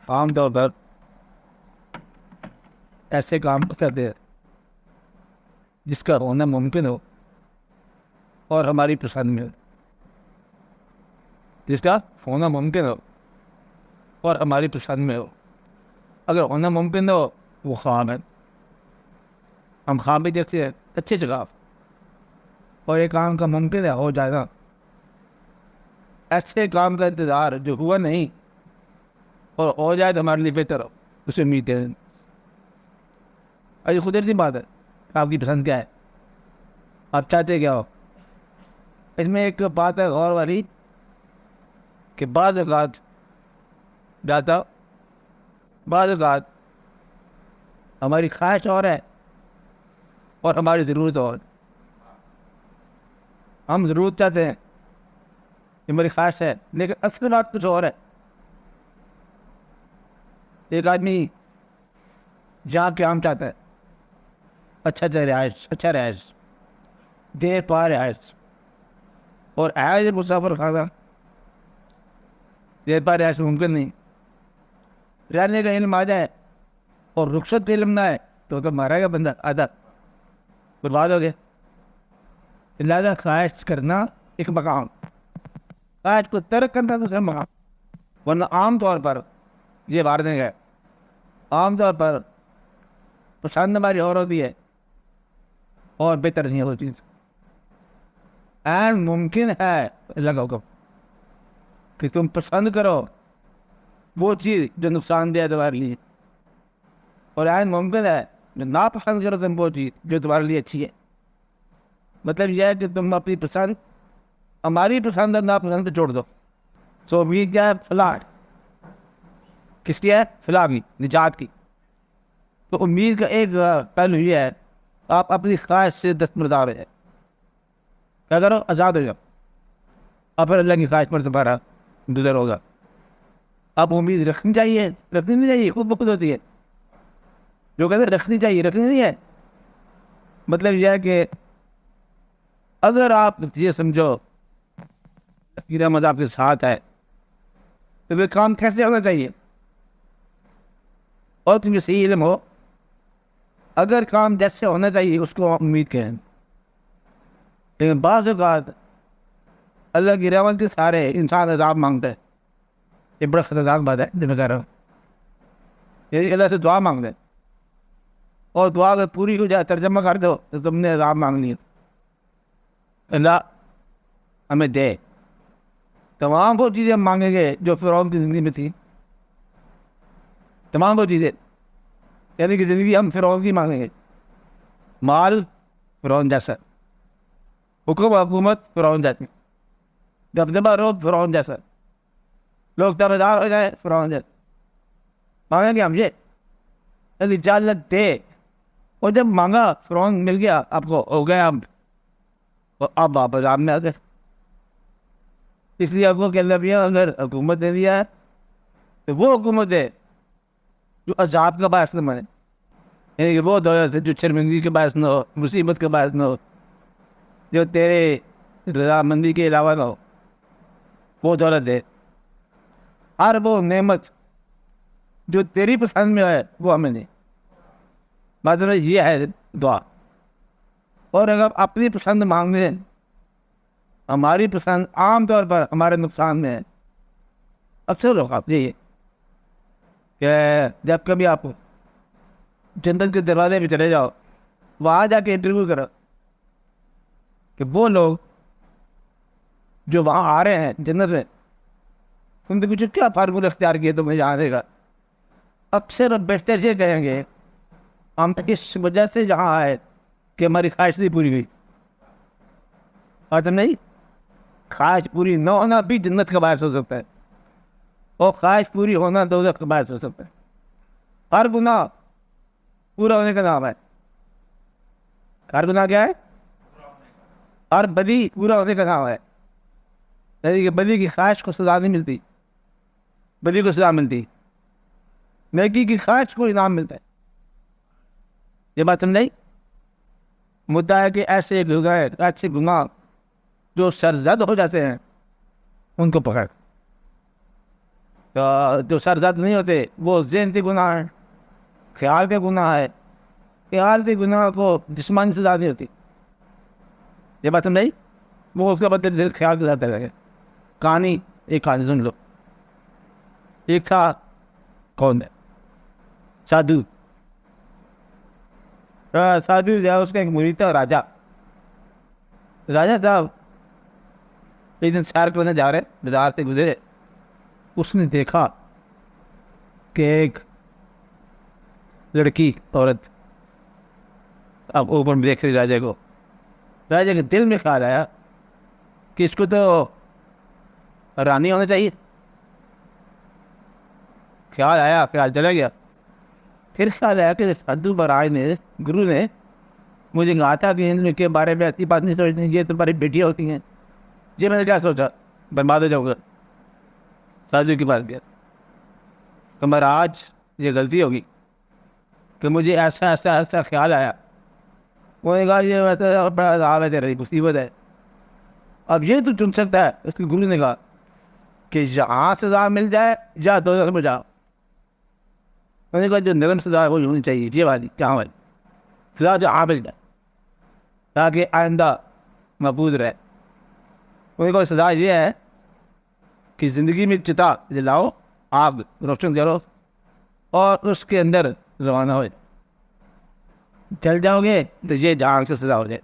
عام طور پر ایسے کام کرتے ہیں جس کا ہونا ممکن ہو اور ہماری پسند میں ہو، جس کا ہونا ممکن ہو اور ہماری پسند میں ہو۔ اگر ہونا ممکن نہ ہو وہ خواب ہے، ہم خواب بھی دیکھتے ہیں اچھے جگہ، اور یہ کام کا ممکن ہے ہو جائے گا۔ ایسے کام کا انتظار جو ہوا نہیں اور ہو جائے تو ہمارے لیے بہتر ہو، اسے امید ہے۔ یہ قدرتی بات ہے، آپ کی پسند کیا ہے، آپ چاہتے کیا ہو۔ اس میں ایک بات ہے غور والی کہ بعض اوقات ہماری خواہش اور ہے اور ہماری ضرورت اور۔ ہم ضرورت چاہتے ہیں، یہ میری خواہش ہے، لیکن اصل بات کچھ اور ہے۔ ایک آدمی جہاں قیام چاہتا ہے، اچھا رہائش، دیر پا رہائش، اور آیا مسافر خانہ، دیر پا رہائش ممکن نہیں، رہنے کا علم آ جائے اور رخصت کا علم نہ آئے تو مارا گا بندہ، آدھا برباد ہو گیا۔ لہٰذا خواہش کرنا ایک مقام، خواہش کو ترک کرنا دوسرا مقام۔ ورنہ عام طور پر یہ مارنے گئے، عام طور پر پسند ہماری اور ہوتی ہے اور بہتر نہیں ہوتی۔ این ممکن ہے اللہ کا حکم کہ تم پسند کرو وہ چیز جو نقصان دہ ہے تمہارے لیے، اور این ممکن ہے جو ناپسند کرو تم وہ چیز جو تمہارے لیے اچھی ہے۔ مطلب یہ ہے کہ تم اپنی پسند، ہماری پسند اور ناپسند چھوڑ دو۔ سو امید کیا ہے؟ فلاح، کس کی ہے؟ فلاح کی، نجات کی۔ تو امید کا ایک پہلو یہ ہے آپ اپنی خواہش سے دستبردار ہو جائے، کیا کرو؟ آزاد ہو جاؤ، اور پھر اللہ کی خواہش پر تمہارا گزر ہوگا۔ اب امید رکھنی چاہیے، رکھنی نہیں چاہیے، خود بخود ہوتی ہے۔ جو کہتے ہیں رکھنی چاہیے، رکھنی نہیں ہے۔ مطلب یہ ہے کہ اگر آپ یہ سمجھو کہ رحمت آپ کے ساتھ ہے تو وہ کام کیسے ہونا چاہیے، اور تمہیں صحیح علم ہو، اگر کام جیسے ہونا چاہیے اس کو امید کہیں۔ لیکن بعض اوقات اللہ کی رحمت کے سارے انسان عذاب مانگتا ہے، یہ بڑا خطرناک بات ہے جو میں کہہ رہا ہوں۔ یعنی اللہ سے دعا مانگ لے اور دعا اگر پوری ہو جائے، ترجمہ کر دو تو تم نے عذاب مانگ لیا۔ اللہ ہمیں دے تمام وہ چیزیں ہم مانگیں گے جو فرعون کی زندگی میں تھی، تمام وہ چیزیں، یعنی کہ زندگی ہم فرعون کی مانگیں گے، مال فرعون جیسا، حکم حکومت فرعون جیسی، دبدبہ روب فرعون جیسا، لوگ تابعدار ہو جائے فرعون جیسا، مانگیں گے ہم یہ، یعنی جالت دے۔ اور جب مانگا فرعون مل گیا، آپ کو ہو گیا، اب واپس آپ میں آ گئے۔ اس لیے آپ کو کہہ لیا اگر حکومت دے دیا ہے تو وہ حکومت ہے جو عذاب کا باعث نہ بنے، یعنی کہ وہ دولت ہے جو شرمندگی کے باعث نہ ہو، مصیبت کے باعث نہ ہو، جو تیرے رضامندی کے علاوہ نہ ہو، وہ دولت ہے۔ ہر وہ نعمت جو تیری پسند میں ہے وہ ہمیں نہیں۔ مطلب یہ ہے دعا۔ اور اگر اپنی پسند مانگنے، ہماری پسند عام طور پر ہمارے نقصان میں ہے۔ اکثر لوگ آپ یہ کہ جب کبھی آپ جنت کے دروازے پہ چلے جاؤ، وہاں جا کے انٹرویو کرو کہ وہ لوگ جو وہاں آ رہے ہیں جنت میں، ان کے پیچھے کیا فارمولہ اختیار کیے تمہیں جانے کا، اکثر بیشتر یہ کہیں گے ہم اس وجہ سے جہاں آئے کہ ہماری خواہش نہیں پوری ہوئی۔ اور نہیں، خواہش پوری نہ ہونا بھی جنت کا باعث ہو سکتا ہے، اور خواہش پوری ہونا دوزخ کا باعث ہو سکتا ہے۔ ہر گناہ پورا ہونے کا نام ہے۔ ہر گناہ کیا ہے؟ ہر بدی پورا ہونے کا نام ہے۔ یعنی کہ بدی کی خواہش کو سزا نہیں ملتی، بدی کو سزا ملتی، نیکی کی خواہش کو انعام ملتا ہے۔ یہ بات سمجھائی؟ مدعا ہے کہ ایسے گناہ جو سرزد ہو جاتے ہیں ان کو پکڑ، جو سر درد نہیں ہوتے وہ ذہن کے گناہ ہیں، خیال کے گناہ ہے، خیال کے گناہ کو جسمانی سزا نہیں ہوتی. یہ بات سمجھائی؟ وہ اس کا بدل خیال کے ساتھ لگے. کہانی ایک کہانی سن لو. ایک تھا کون ہے سادھو. سادھو جو ہے اس کا ایک مرید تھا راجا. راجا صاحب ایک دن سیر کرنے جا رہے بازار سے گزرے. اس نے دیکھا کہ ایک لڑکی عورت اب اوپر میں دیکھ رہی راجا کو. راجا کے دل میں خیال آیا کہ اس کو تو رانی ہونا چاہیے. خیال آیا، خیال چلا گیا. پھر خیال آیا کہ سادھو مہاراج نے، گرو نے مجھے کہا تھا کہ ان کے بارے میں ایسی بات نہیں سوچنی، یہ تمہاری بیٹیاں ہوتی ہیں. جی میں نے کیا سوچا، برباد ہو جاؤں گا. سادھو کی بات کیا کہ مہاراج یہ غلطی ہوگی کہ مجھے ایسا ایسا ایسا خیال آیا. انہوں نے کہا یہ ویسا بڑا عذاب ہے، تیری مصیبت ہے، اب یہ تو چن سکتا ہے. اس کے گرو نے کہا کہ یہاں سزا مل جائے یا دوزخ میں جاؤ. انہوں نے کہا جو نرم سزا ہے وہ ہونی چاہیے، یہ والی کہاں والی سزا جو مل جائے تاکہ آئندہ محفوظ رہے. انہوں نے کہا سزا یہ ہے کہ زندگی میں چتا جلاؤ، آگ روشن کرو اور اس کے اندر روانہ ہو جائے. چل جاؤ گے تو یہ جہاں سے سزا ہو جائے.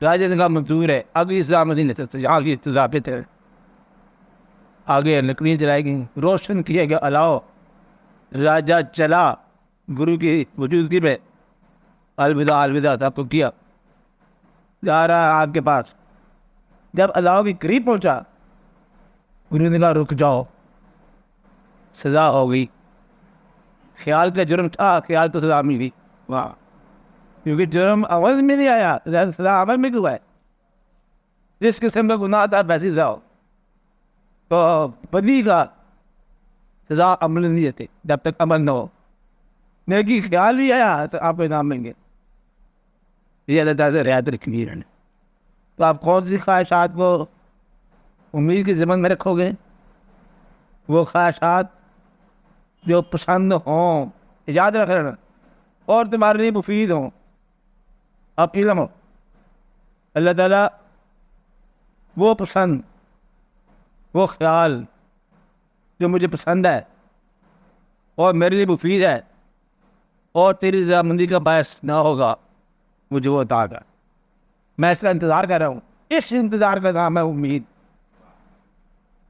راجا نے کہا منظور ہے، اگلی سزا میں نہیں لے سکتے، یہاں کی سزا پہ تھے. آگے لکڑیاں جلائی گئیں، روشن کیا گیا الاؤ. راجا چلا گرو کی موجودگی میں، الوداع الوداع تھا تو کیا، جا رہا ہے آپ کے پاس. جب الاؤ کے قریب پہنچا گرو نے کہا رک جاؤ، سزا ہو گئی. خیال کا جرم تھا، خیال تو سزا میں بھی. واہ، کیونکہ جرم عمل میں نہیں آیا، سزا عمل میں کیوں ہے؟ جس قسم کا گناہ تھا ویسی سزا ہو. تو بدی کا سزا عمل نہیں دیتے جب تک عمل نہ ہو. نیکی خیال بھی آیا تو آپ کو انعام ملیں گے. یہ اللہ تعالیٰ سے رعایت رکھنی ہے. تو آپ کون سی خواہشات کو امید کی ضمن میں رکھو گے؟ وہ خواہشات جو پسند ہوں، یاد رکھ لینا، اور تمہارے لیے مفید ہوں. اب علم ہو اللہ تعالیٰ وہ پسند، وہ خیال جو مجھے پسند ہے اور میرے لیے مفید ہے اور تیری رضامندی کا باعث نہ ہوگا، مجھے وہ عطا کر. میں اس کا انتظار کر رہا ہوں. اس انتظار کا نام ہے امید.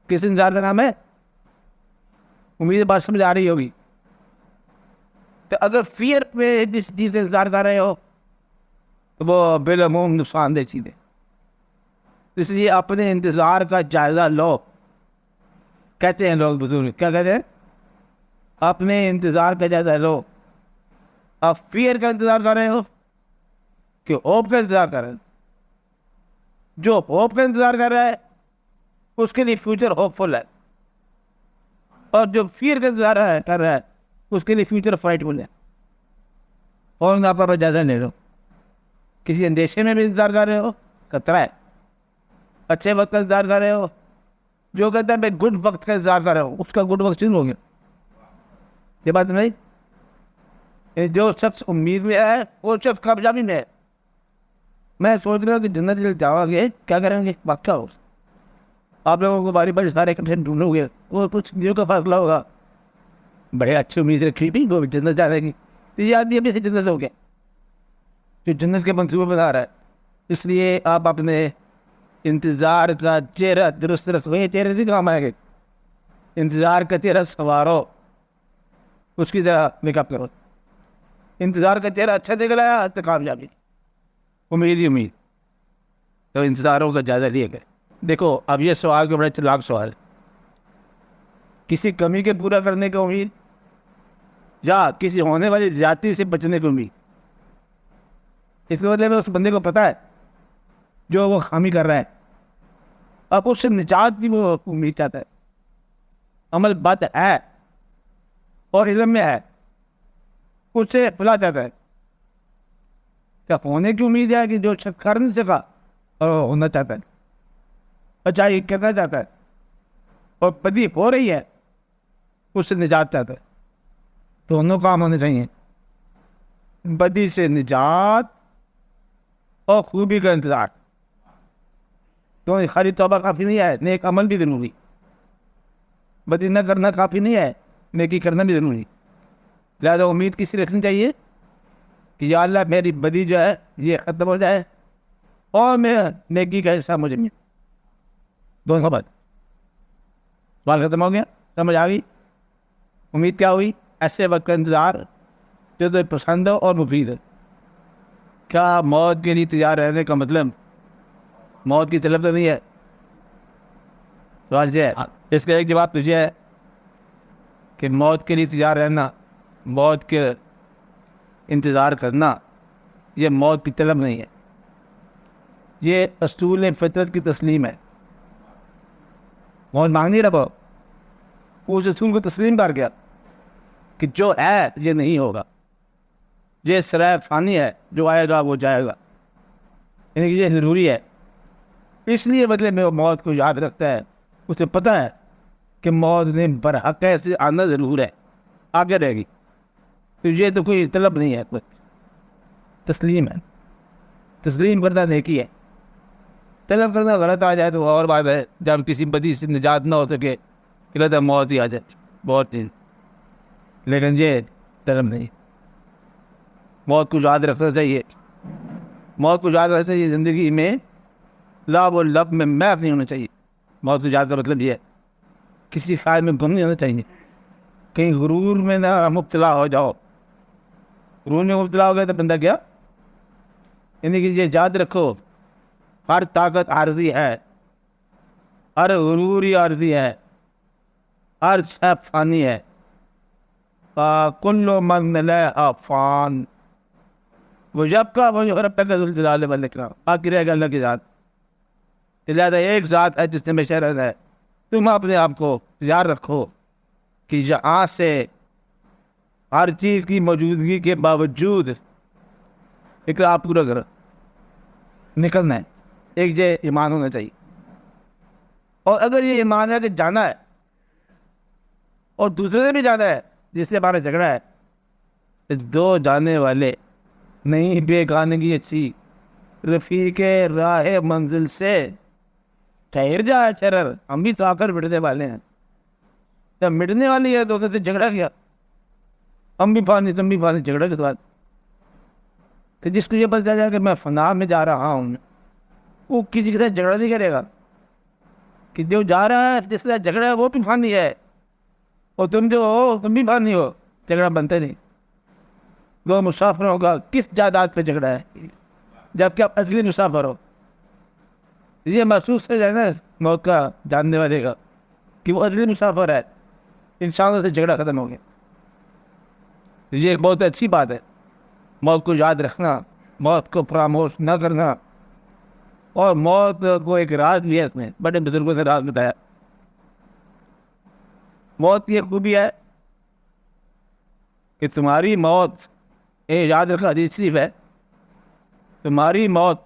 کس انتظار کا نام ہے؟ امید. بات سمجھ آ رہی ہوگی. تو اگر فیئر پہ جس چیز سے انتظار کر رہے ہو تو وہ بالعموم نقصان دہ چیز ہے. اس لیے اپنے انتظار کا جائزہ لو. کہتے ہیں لوگ بزرگ، کیا کہتے ہیں؟ اپنے انتظار کا جائزہ لو. آپ فیئر کا انتظار کر رہے ہو کہ ہوپ کا انتظار کر رہے ہیں؟ جو ہوپ کا انتظار کر رہا ہے اس کے لیے فیوچر ہوپ فل ہے، اور جو فیئر کا انتظار کر رہا ہے اس کے لیے فیوچر فائٹ فل ہے. اور آپ کا جائزہ لے لو. کسی اندیشے میں بھی انتظار کر رہے ہو، خطرہ ہے. اچھے وقت کا انتظار کر رہے ہو، جو کہتا ہے میں گڈ وقت کا انتظار کر رہا ہوں، اس کا گڈ وقت شروع ہو گیا. یہ بات نہیں. جو شخص امید میں ہے وہ شخص کامیابی میں ہے. میں سوچ رہا ہوں کہ جنت جل جاؤ گے کیا کریں گے؟ واقعہ ہو آپ لوگوں کو باری باری سارے کنٹینٹ ڈھونڈو گے، وہ کچھ چیزوں کا فیصلہ ہوگا. بڑے اچھی امید رکھی تھی وہ جنت جانے کی، تو یہ آدمی ابھی سے جنت ہو گیا جو جنت کے منصوبے بنا رہا ہے. اس لیے آپ اپنے انتظار کا چہرہ درست رکھو. چہرے سے کام آئے گا. انتظار کا چہرہ سنوارو، اس کی طرح میک اپ کرو. انتظار کا چہرہ اچھا نکل آیا تو کامیابی. امید ہی امید. تو انتظاروں کا جائزہ لیا کرے. دیکھو اب یہ سوال کا بڑا چلاک سوال ہے. کسی کمی کے پورا کرنے کی امید یا کسی ہونے والی زیادتی سے بچنے کی امید. اس کے بدلے میں اس بندے کو پتہ ہے جو وہ خامی کر رہا ہے، اب اس سے نجات کی وہ امید چاہتا ہے. عمل بد ہے اور علم میں ہے، اس سے بھلا جاتا ہے. کیا ہونے کی امید ہے کہ جو شخص کر نہیں سکا اور ہونا چاہتا ہے، اچھا یہ کرنا چاہتا ہے اور بدی ہو رہی ہے اس سے نجات چاہتا ہے. دونوں کام ہونے چاہیے, بدی سے نجات اور خوبی کا انتظار. تو خالی توبہ کافی نہیں ہے, نیک عمل بھی ضروری. بدی نہ کرنا کافی نہیں ہے, نیکی کرنا بھی ضروری. لہٰذا امید کسی رکھنی چاہیے کہ یا اللہ میری بدی جو ہے یہ ختم ہو جائے اور میں نیکی کا حصہ مجھے ملے. دونوں بات. سوال ختم ہو گیا, سمجھ آ گئی. امید کیا ہوئی؟ ایسے وقت کا انتظار جو تو پسند ہو اور مفید ہے. کیا موت کے لیے تیار رہنے کا مطلب موت کی طلب تو نہیں ہے؟ سوال یہ ہے. اس کا ایک جواب تجھے ہے کہ موت کے لیے تیار رہنا, موت کے انتظار کرنا, یہ موت کی طلب نہیں ہے, یہ اصول فطرت کی تسلیم ہے. موت مانگ نہیں رہا, اس اصول کو تسلیم کر گیا کہ جو ہے یہ نہیں ہوگا, یہ سرائے فانی ہے, جو آئے گا وہ جائے گا, یعنی کہ یہ ضروری ہے. اس لیے بدلے میں وہ موت کو یاد رکھتا ہے. اسے پتہ ہے کہ موت نے برحق ایسے آنا ضرور ہے, آگے رہے گی. تو یہ تو کوئی طلب نہیں ہے, کوئی تسلیم ہے. تسلیم کرنا نیکی ہے. طلب کرنا غلط آ جائے تو اور بات ہے, جب کسی بدی سے نجات نہ ہو سکے کہ لگتا ہے موت ہی آ جائے, بہت چیز. لیکن یہ طلب نہیں. موت کو یاد رکھنا چاہیے. موت کو یاد رکھنا چاہیے. زندگی میں لاب و لب میں محف نہیں ہونا چاہیے. موت کو یاد کا مطلب یہ ہے کسی خیال میں گم نہیں ہونا چاہیے, کہیں غرور میں نہ مبتلا ہو جاؤ. غرور میں مبتلا ہو گیا تو بندہ کیا, یعنی کہ یہ یاد رکھو ہر طاقت عارضی ہے, ہر غرور ہی عارضی ہے, ہر شے فانی ہے. کل من علیہا فان ویبقی وجہ ربک ذو الجلال والاکرام. باقی رہے گا اللہ کی ذات. لہٰذا ایک ذات ہے جس نے ہمیشہ رہنا ہے. تم اپنے آپ کو یاد رکھو کہ یہاں سے ہر چیز کی موجودگی کے باوجود اقرار پورا کرو, نکلنا ہے. ایک یہ ایمان ہونا چاہیے. اور اگر یہ ایمان ہے کہ جانا ہے اور دوسرے سے بھی جانا ہے جس سے ہمارا جھگڑا ہے, دو جانے والے نہیں بیگانگی اچھی, رفیق راہ منزل سے ٹھہر جائے شرر. ہم بھی تو آ کر مٹنے والے ہیں. جب مٹنے والی ہے تو سے جھگڑا کیا, ہم بھی پانی تم بھی پانی, جھگڑا کے بعد کہ جس کو یہ پتہ جائے کہ میں فنا میں جا رہا ہوں, وہ کسی کے ساتھ جھگڑا نہیں کرے گا. کہ جو جا رہا ہے جس سے جھگڑا ہے وہ بھی فانی ہے, اور تم جو ہو تم بھی فانی ہو. جھگڑا بنتا نہیں. دو مسافروں کا کس جائیداد پہ جھگڑا ہے جبکہ آپ اصلی مسافر ہو. یہ محسوس ہو جائے نا موت کا جاننے والے کا کہ وہ اصلی مسافر ہے, انسانوں سے جھگڑا ختم ہو گیا. یہ ایک بہت اچھی بات ہے, موت کو یاد رکھنا, موت کو فراموش نہ کرنا. اور موت کو ایک راز بھی ہے, اس میں بڑے بزرگوں سے راز بتایا. موت کی ایک خوبی ہے کہ تمہاری موت, یاد رکھا حدیث شریف ہے, تمہاری موت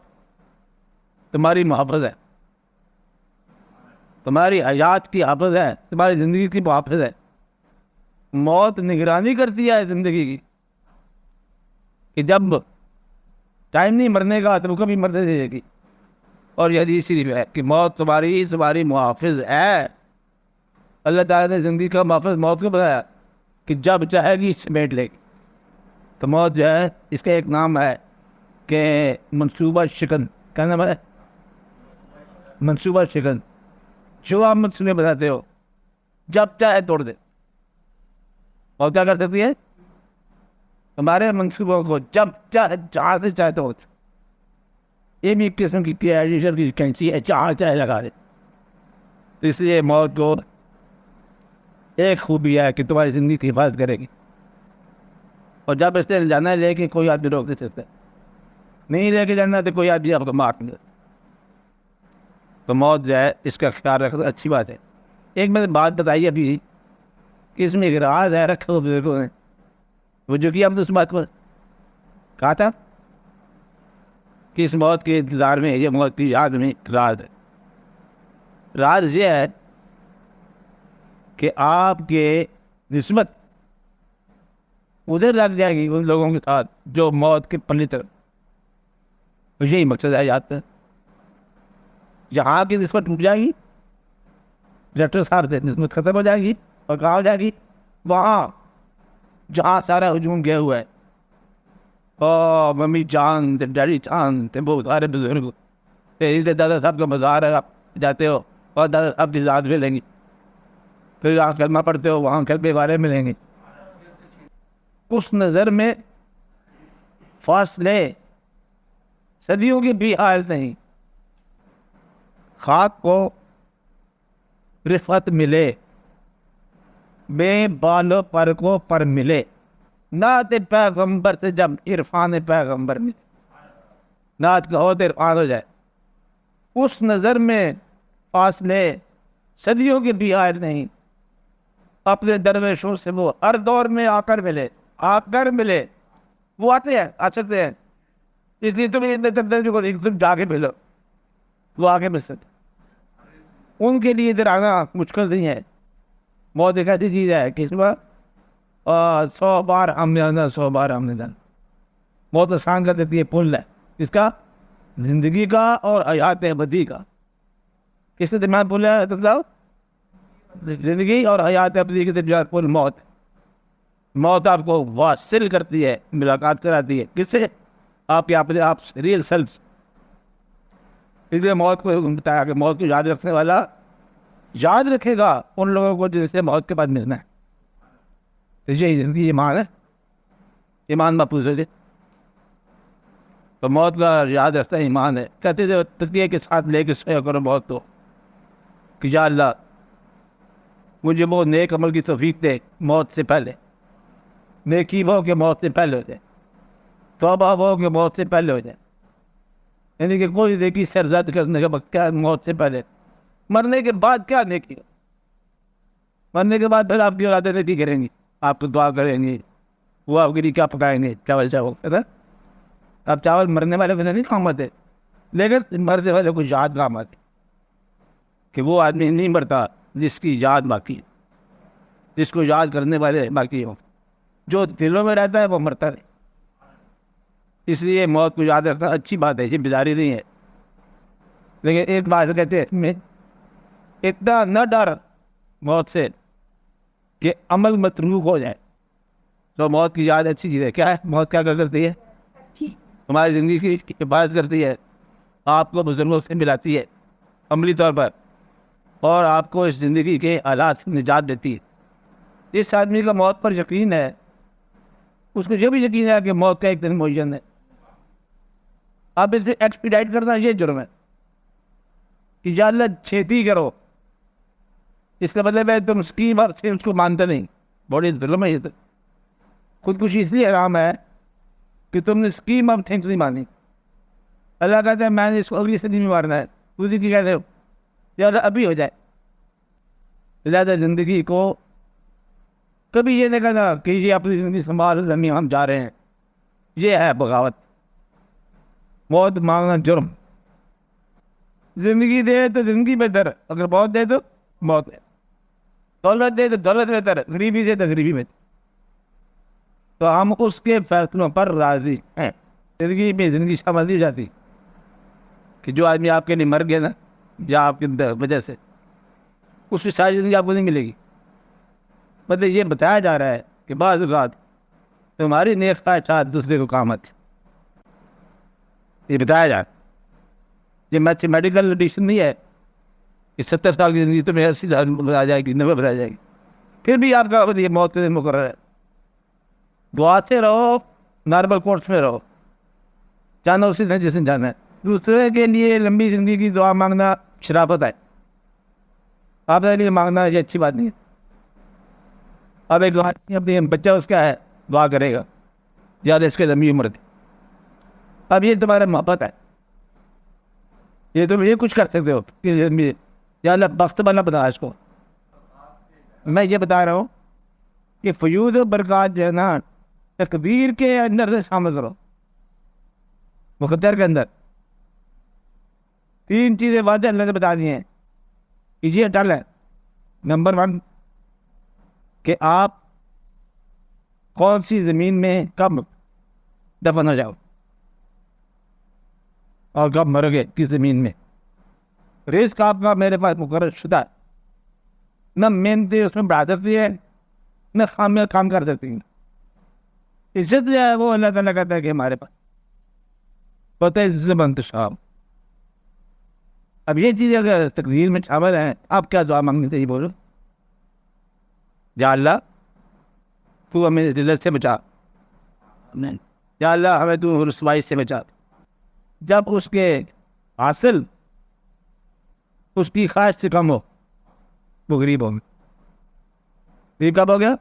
تمہاری محافظ ہے, تمہاری حیات کی حافظ ہے, تمہاری زندگی کی محافظ ہے. موت نگرانی کرتی ہے زندگی کی کہ جب ٹائم نہیں مرنے کا تو کبھی مرنے دے گی. اور یہ حدیث شریف ہے کہ موت تمہاری محافظ ہے. اللہ تعالیٰ نے زندگی کا محافظ موت کو بتایا کہ جب چاہے گی سمیٹ لے گی. تو موت جو ہے اس کا ایک نام ہے کہ منصوبہ شکن. کیا نام ہے؟ منصوبہ شکن. جو آپ منصوبے بتاتے ہو جب چاہے توڑ دے. اور کیا کر سکتی ہے؟ ہمارے منصوبوں کو جب چاہے جہاں سے چاہے توڑ دے. یہ بھی ایک قسم کی کینسی ہے, جہاں چاہے لگا دے. اس لیے موت کو ایک خوبی ہے کہ تمہاری زندگی کی حفاظت کرے گی. اور جب اس سے جانا ہے لے کے کوئی آدمی روک نہیں سکتا. نہیں لے کے جانا تو کوئی آدمی آپ کو معاف نہیں. تو موت جو ہے اس کا خیال رکھنا اچھی بات ہے. ایک میں نے بات بتائی ابھی کہ اس میں ایک راز ہے رکھو بزرگوں نے, وہ جو کہ ہم نے اس بات کو کہا تھا کہ اس موت کے انتظار میں, یہ موت کی یاد میں راز ہے. راز یہ ہے کہ آپ کے نسبت ادھر لگ جائے گی ان لوگوں کے ساتھ جو موت کے پلے تک. یہی مقصد ہے حیات کا. جہاں کی نسبت ٹوٹ جائے گی, ڈاکٹر صاحب سے نسبت ختم ہو جائے گی, اور کہاں ہو جائے گی؟ وہاں جہاں سارا ہجوم گیا ہوا ہے. اور ممی جان ڈیڈی جان بہت سارے بزرگ دادا صاحب کا مزار ہے, آپ جاتے ہو اور دادا صاحب کی ذات ملیں گی, پھر جہاں کلمہ پڑھتے ہو وہاں کلمے والے ملیں گے. اس نظر میں فاصلے صدیوں کی بھی حالت نہیں. خاک کو رفعت ملے, بے بالو پر کو پر ملے, نعت پیغمبر سے جب عرفان پیغمبر ملے. نعت کا ہوتے عرفان ہو جائے. اس نظر میں فاصلے صدیوں کی بھی حالت نہیں. اپنے درویشوں سے وہ ہر دور میں آ کر ملے. وہ آتے ہیں, آ سکتے ہیں, اس لیے تم جا کے ملو, وہ آگے مل سکتے. ان کے لیے ادھر آنا مشکل نہیں ہے. موت ایک ایسی چیز ہے کہ اس میں 100 بار آمنے آنا, 100 بار آمنے جانا. موت آسان کر دیتی ہے پل ہے اس کا, زندگی کا اور حیات ابدی کا. کس کے درمیان پل ہے بتاؤ؟ زندگی اور حیات ابدی کے درمیان پل موت. موت آپ کو واصل کرتی ہے, ملاقات کراتی ہے. کس سے؟ آپ کے اپنے آپ ریئل سیلف. اس لیے موت کو بتایا کہ موت کو یاد رکھنے والا یاد رکھے گا ان لوگوں کو جن سے موت کے بعد ملنا ہے. یہی زندگی ایمان ہے, ایمان محفوظ ہے. تو موت کا یاد رکھتا ایمان ہے. کہتے تھے تقیہ کے ساتھ لے کے سویا کرو موت کو, کہ یا اللہ مجھے وہ نیک عمل کی توفیق دے موت سے پہلے. نیکی وہ کہ موت سے پہلے ہو جائے, توبہ وہ کہ موت سے پہلے ہو جائے. یعنی کہ کوئی نیکی سرزد کرنے کا وقت کیا موت سے پہلے. مرنے کے بعد کیا نیکی؟ مرنے کے بعد پھر آپ کی اولادیں نیکی کریں گی, آپ کو دعا کریں گی, وہ آپ کے لیے کیا پکائیں گے, چاول چاول. اب چاول مرنے والے کو نہیں کام آتے, لیکن مرنے والے کو یاد کام آتی کہ وہ آدمی نہیں مرتا جس کی یاد باقی ہے, جس کو یاد کرنے والے باقی ہوں. جو دلوں میں رہتا ہے وہ مرتا نہیں. اس لیے موت کو یاد رکھنا اچھی بات ہے, یہ بیداری نہیں ہے. لیکن ایک بات کہتے ہیں اتنا نہ ڈر موت سے کہ عمل متروک ہو جائے. تو موت کی یاد اچھی چیز ہے. کیا ہے موت؟ کیا کرتی ہے؟ ہماری زندگی کی حفاظت کرتی ہے, آپ کو بزرگوں سے ملاتی ہے عملی طور پر, اور آپ کو اس زندگی کے حالات سے نجات دیتی ہے. جس آدمی کا موت پر یقین ہے اس کو یہ بھی یقین ہے کہ موت کا ایک دن معین ہے. آپ اسے ایکسپیڈائٹ کرنا یہ جرم ہے کہ یا اللہ چھیتی کرو. اس کا مطلب ہے تم اسکیم اور اس کو مانتے نہیں. بڑی ظلم ہے یہ. تو خودکشی اس لیے حرام ہے کہ تم نے اسکیم آف تھنگس نہیں مانی. اللہ کہتا ہے میں نے اس کو اگلی صدی میں مارنا ہے, دوسری کی کہتے ہو یا اللہ ابھی ہو جائے. زیادہ زندگی کو کبھی یہ نہیں کہنا کہ یہ اپنی زندگی سنبھال زمین ہم جا رہے ہیں. یہ ہے بغاوت. موت مانگنا جرم. زندگی دے تو زندگی بہتر, اگر موت دے تو موت ہے. دولت دے تو دولت بہتر, غریبی دے تو غریبی بہتر. تو ہم اس کے فیصلوں پر راضی ہیں. زندگی میں زندگی سمجھ دی جاتی کہ جو آدمی آپ کے لیے مر گیا نا یا آپ کی وجہ سے, اس کی ساری زندگی آپ کو نہیں ملے گی. مطلب یہ بتایا جا رہا ہے کہ بعض اوقات تمہاری نیک خواہشات دوسرے کو کام آتی. یہ بتایا جا رہا ہے. یہ میتھمیٹیکل ایڈیشن نہیں ہے کہ 70 سال کی زندگی تمہیں 80 سال آ جائے گی, 90 آ جائے گی. پھر بھی آپ کا یہ موت کے دن مقرر ہے. دعا سے رہو, نارمل کورس میں رہو, جانا اسی نے جس نے جانا ہے. دوسرے کے لیے لمبی زندگی کی دعا مانگنا شرافت ہے. آپ کے لیے مانگنا یہ اچھی بات نہیں ہے. اب ایک دعا اپنی بچہ اس کا ہے دعا کرے گا یاد اس کے لمبی عمر تھی. اب یہ تمہارا محبت ہے, یہ تم یہ کچھ کر سکتے ہو کہ یا اللہ بخت بنا بتا اس کو. میں یہ بتا رہا ہوں کہ فیوض و برکات جو ہے نا تقدیر کے اندر سے شامل کرو. مقدر کے اندر 3 چیزیں واضح اللہ نے بتا دی ہیں کہ یہ ڈل ہے. نمبر 1 کہ آپ کون سی زمین میں کب دفن ہو جاؤ اور کب مرو گے کس زمین میں. رزق آپ کا میرے پاس مقرر شدہ ہے، نہ محنتیں اس میں بڑھا دیتی ہے نہ خامیاں کام کر دیتی ہیں. عزت جو ہے وہ اللہ تعالیٰ کہتا ہے کہ ہمارے پاس پتہ ہے عزت منتشاب. اب یہ چیزیں اگر تقدیر میں شامل ہیں، آپ کیا دعا مانگنی چاہیے؟ بولو یا اللہ تو ہمیں ذلت سے بچا، یا اللہ ہمیں تو رسوائی سے بچا. جب اس کے حاصل اس کی خواہش سے کم ہو وہ غریب ہو گیا. غریب کب ہو گیا؟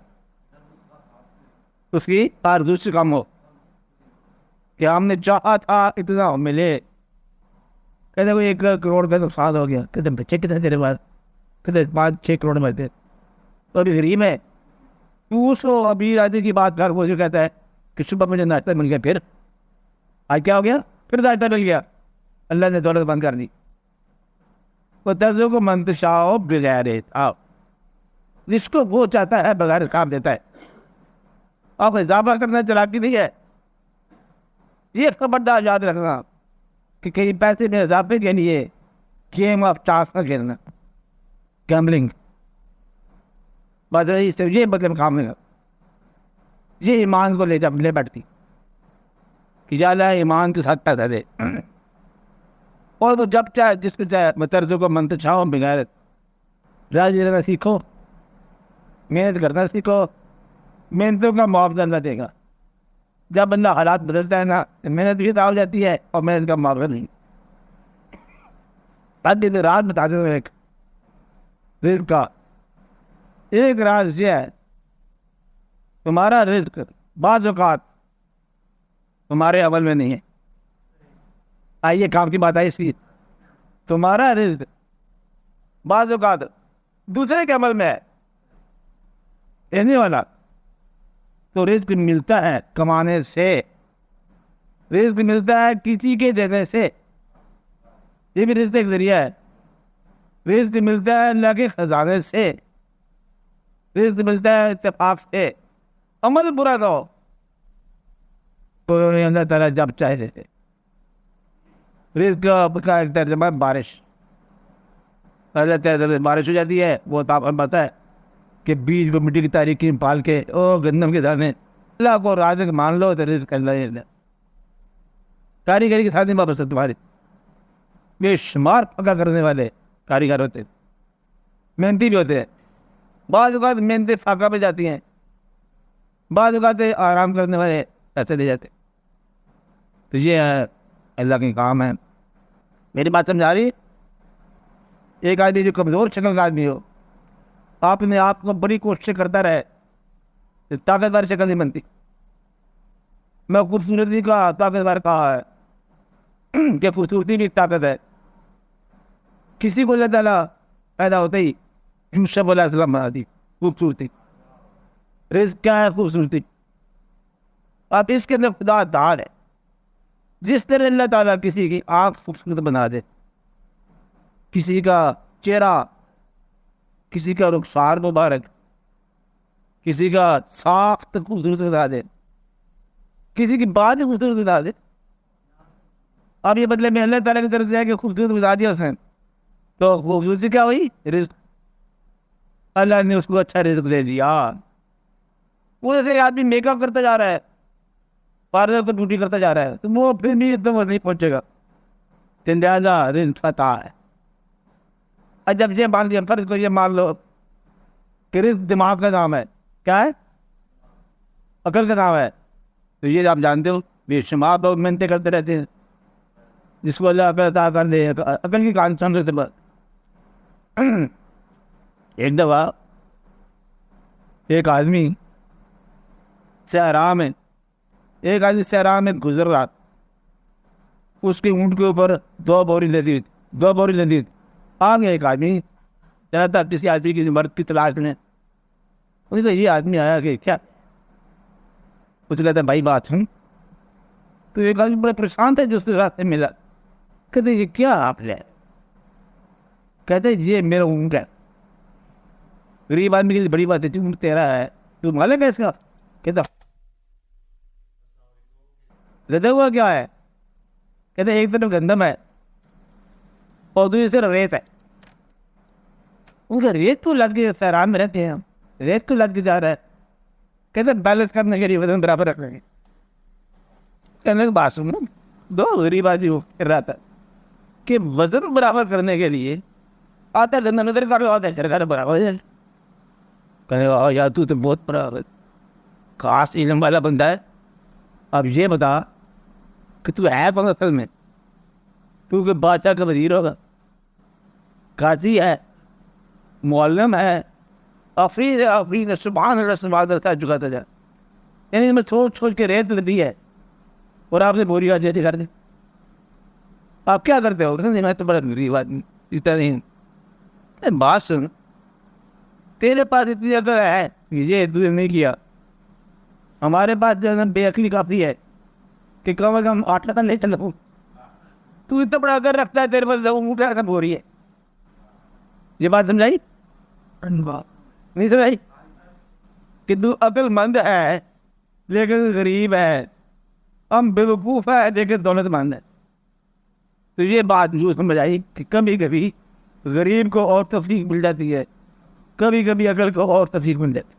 اس کی آرزو سے کم ہو کہ ہم نے چاہا تھا اتنا ملے. کہتے کوئی 1 کروڑ کا نقصان ہو گیا، کہتے بچے کتنے تیرے پاس؟ کہتے 5-6 کروڑ میں تھے. تو ابھی غریب ہے تو اس کو ابھی آدمی کی بات کر. وہ جو کہتا ہے کہ صبح مجھے ناشتہ مل گیا، پھر آج کیا ہو گیا؟ پھر ناشتہ مل گیا، اللہ نے دولت بند کر دی. وہ درجوں کو منتشاؤ بغیر حساب، جس کو وہ چاہتا ہے بغیر حساب دیتا ہے. آپ اضافہ کرنا چلاکی نہیں ہے. یہ خبردار یاد رکھنا کہ کئی پیسے میں اضافے کے لیے گیم آف چانس نہ کھیلنا، گیمبلنگ. بدل سے یہ مطلب کام نہیں، یہ ایمان کو لے بیٹھتی کہ یا اللہ ایمان کے ساتھ پیسہ دے. اور وہ جب چاہے جس کو چاہے مترجوں کو منتشاؤ بغیر راج لینا سیکھو، محنت کرنا سیکھو. محنتوں کا معاوضہ اللہ دے گا. جب اللہ حالات بدلتا ہے نا، محنت بھی ہو جاتی ہے اور محنت کا معاوضہ نہیں. آج دن رات بتا دوں ایک رزق کا ایک راز یہ ہے، تمہارا رزق بعض اوقات تمہارے عمل میں نہیں ہے. آئیے کام کی بات آئی اس لیے تمہارا رزق بعض اوقات دوسرے کے عمل میں ہے. دینے والا تو رزق ملتا ہے کمانے سے، رزق ملتا ہے کسی کے دینے سے. یہ بھی رزق ایک ذریعہ ہے. رزق ملتا ہے اللہ کے خزانے سے، رزق ملتا ہے اتفاق سے. عمل برا نہ ہو تو اللہ تعالیٰ جب چاہے دیتے. رزق کا ایک ترجمہ ہے بارش. اللہ تعالیٰ بارش ہو جاتی ہے، وہ تو آپ کو پتہ ہے کہ بیج کو مٹی کی تاریکی میں پال کے گندم کے دانے. اللہ کو رازق مان لو تو رزق اللہ. کاریگری کے ساتھ واپس تمہاری بے شمار پکا کرنے والے کاریگر ہوتے، محنتی بھی ہوتے ہیں. بعض اوقات محنتیں فاقہ پہ جاتی ہیں، بعض اوقات آرام کرنے والے ایسے لے جاتے. تو یہ اللہ کے کام ہے. میری بات سمجھا رہی؟ ایک آدمی جو کمزور شکل کا آدمی ہو، آپ نے آپ کو بڑی کوشش کرتا رہے، طاقتور شکل نہیں بنتی. میں خوبصورتی کا طاقتور کہا ہے کہ خوبصورتی بھی ایک طاقت ہے. کسی کو اللہ تعالیٰ پیدا ہوتے ہی یوسف علیہ السلام بنا دی خوبصورتی. رزق کیا ہے؟ خوبصورتی. آپ اس کے اندر خدا دار ہے. جس طرح اللہ تعالیٰ کسی کی آنکھ خوبصورت بنا دے، کسی کا چہرہ، کسی کا رخسار مبارک، کسی کا ساخت خوبصورت بنا دے، کسی کی بات خوبصورت بنا دے. اب یہ بدلے میں اللہ تعالیٰ کی طرف سے ہے کہ خوبصورت بنا دیا اس نے، تو خوبصورتی کیا ہوئی؟ رزق. اللہ نے اس کو اچھا رزق دے دیا. وہ جیسے آدمی میک اپ کرتا جا رہا ہے، پارلر پر ڈیوٹی کرتا جا رہا ہے، تو وہ پھر بھی اتنا نہیں پہنچے گا. تندازہ رزق عطا ہے. جب یہ مان لیا، فرض کو یہ مان لو کہ رزق دماغ کا نام ہے. کیا ہے؟ عقل کا نام ہے. تو یہ آپ جانتے ہو بے شمار لوگ محنتیں کرتے رہتے ہیں. جس کو اللہ عقل عطا کر دے، عقل کی کہانی سن رہتے بس. ایک دفعہ ایک آدمی صحرا میں گزر رہا. اس کے اونٹ کے اوپر 2 بوری لدی. آ گیا ایک آدمی چاہتا کسی آدمی کی مرد کی تلاش میں. اس نے یہ آدمی آیا کہ کیا کچھ کہتا ہے بھائی بات سن. تو ایک آدمی بڑے پریشان تھے جو اس کے راستے ملا. کہتے یہ کیا آپ نے؟ کہتے یہ میرا اونٹ ہے. غریب آدمی کے لیے بڑی بات ہے، اونٹ تیرا ہے، تو مالک ہے اس کا؟ کہتا لدا ہوا کیا ہے؟ کہتے ایک طرف گندم ہے اور دوسری طرف ریت ہے. ان کا ریت کو لگ کے سیران میں رہتے ہیں ہم, ریت کو لگ کے جا رہا ہے. کہتے بیلنس کرنے کے لیے وزن برابر رکھ رہے ہیں. کہنے کی بات سنو, دو غریب آدمی وہ کر رہا تھا کہ وزن برابر کرنے کے لیے آتا ہے نظر کر رہا ہوتا ہے سرکار برابر ہے. کہنے یار تو بہت بڑا خاص علم والا بندہ ہے. اب یہ بتا کہ تو ہے کون اصل میں؟ تو کہ بادشاہ کا وزیر ہوگا, قاضی ہے, معلم ہے, افرین سبحان اللہ سبحان اللہ چکا تھا. یعنی میں سوچ کے ریت لدی ہے اور آپ نے بوری آج کر دیں. آپ کیا کرتے ہو؟ میں تو بڑا غریب آدمی, اتنا نہیں. بات سن, تیرے پاس اتنی عقل ہے یہ تجھے نہیں کیا. ہمارے پاس جو ہے نا بے عقلی کافی ہے کہ کم از کم 8 لتا نہیں چلو. تو اتنا بڑا عقل رکھتا ہے, تیرے پاس اونٹا کب ہو رہی ہے. یہ بات سمجھائی نہیں سمجھائی کہ تو عقل مند ہے لیکن غریب ہے, ہم بیوقوف ہے لیکن دولت مند ہے. تو یہ بات جو سمجھ آئی کہ کبھی کبھی غریب کو اور تفریق مل جاتی ہے, کبھی کبھی عقل کو اور تفریق مل جاتی ہے.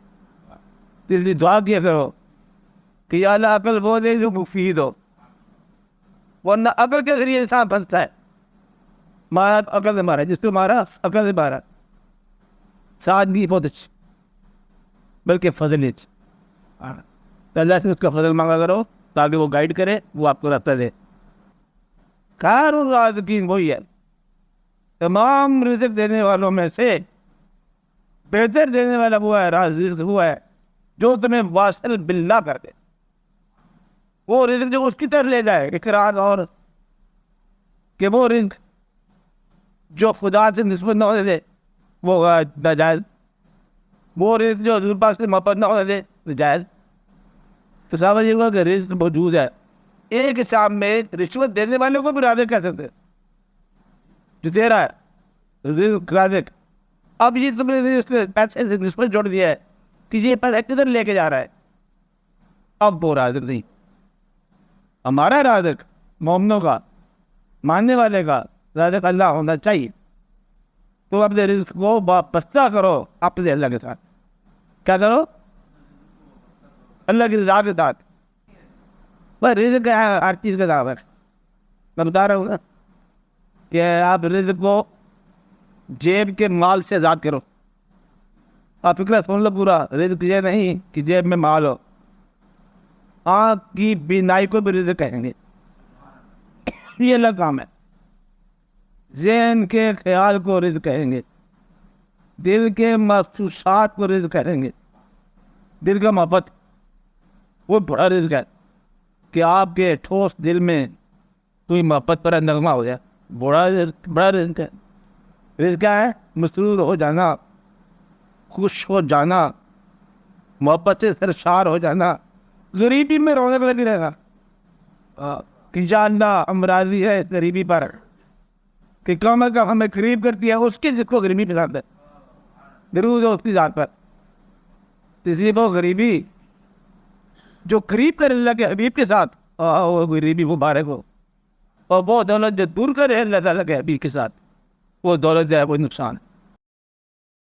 اس لیے دعا کیا کرو کہ یا اللہ عقل وہ دے جو مفید ہو, ورنہ عقل کے ذریعے انسان پھنستا ہے. مارا عقل سے مارا, جس کو مارا عقل سے مارا. سادگی بہت اچھی بلکہ فضل اچھی. اللہ سے اس کا فضل مانگا کرو تاکہ وہ گائیڈ کرے, وہ آپ کو راستہ دے. خیر الرازقین وہی ہے, تمام رزق دینے والوں میں سے بہتر دینے والا وہ ہے, رازق وہ ہے جو تمہیں واصل باللہ کر دے. وہ رزق جو اس کی طرف لے جائے, اقرار اور کہ وہ رزق جو خدا سے نسبت نہ ہونے دے وہ ناجائز, وہ رزق جو حضور پاک سے محبت نہ ہونے دے ناجائز. تو سمجھیے گا کہ رزق موجود ہے. ایک حساب میں رشوت دینے والوں کو بھی رازق کہہ سکتے جو دے رہا ہے رزق رازق. اب یہ تم نے اس پیسے سے نسبت جوڑ دیا ہے کہ یہ پیسہ کدھر لے کے جا رہا ہے, اب وہ رازق نہیں. ہمارا رازق مومنوں کا, ماننے والے کا رازق اللہ ہونا چاہیے. تو اپنے رزق کو وابستہ کرو اپنے اللہ کے ساتھ. کیا کرو؟ اللہ کی رضا کے ساتھ. بس رزق ہے ہر چیز کا دعوت ہے. میں بتا رہا ہوں نا کہ آپ رزق کو جیب کے مال سے آزاد کرو. آپ فکر سن لو پورا, رزق یہ نہیں کہ جیب میں مال ہو. آنکھ کی بینائی کو بھی رزق کہیں گے, یہ الگ کام ہے. ذہن کے خیال کو رزق کہیں گے, دل کے محسوسات کو رزق کہیں گے. دل کا محبت وہ بڑا رزق ہے کہ آپ کے ٹھوس دل میں کوئی محبت پر نغمہ ہو جائے, بڑا رزق ہے. رزق کیا ہے؟ مسرور ہو جانا, خوش ہو جانا, محبت سے سرشار ہو جانا, غریبی میں رونق لگی رہنا کہ یا اللہ ہم راضی ہے غریبی پر کہ کم از کم ہمیں قریب کرتی ہے اس کی جس کو غریبی پسند ہے, درود ہو اس کی ذات پر. اس لیے وہ غریبی جو قریب کرے اللہ کے حبیب کے ساتھ وہ غریبی مبارک ہو, اور وہ دولت جو دور کرے اللہ تعالیٰ کے حبیب کے ساتھ وہ دولت جو ہے وہ نقصان ہے.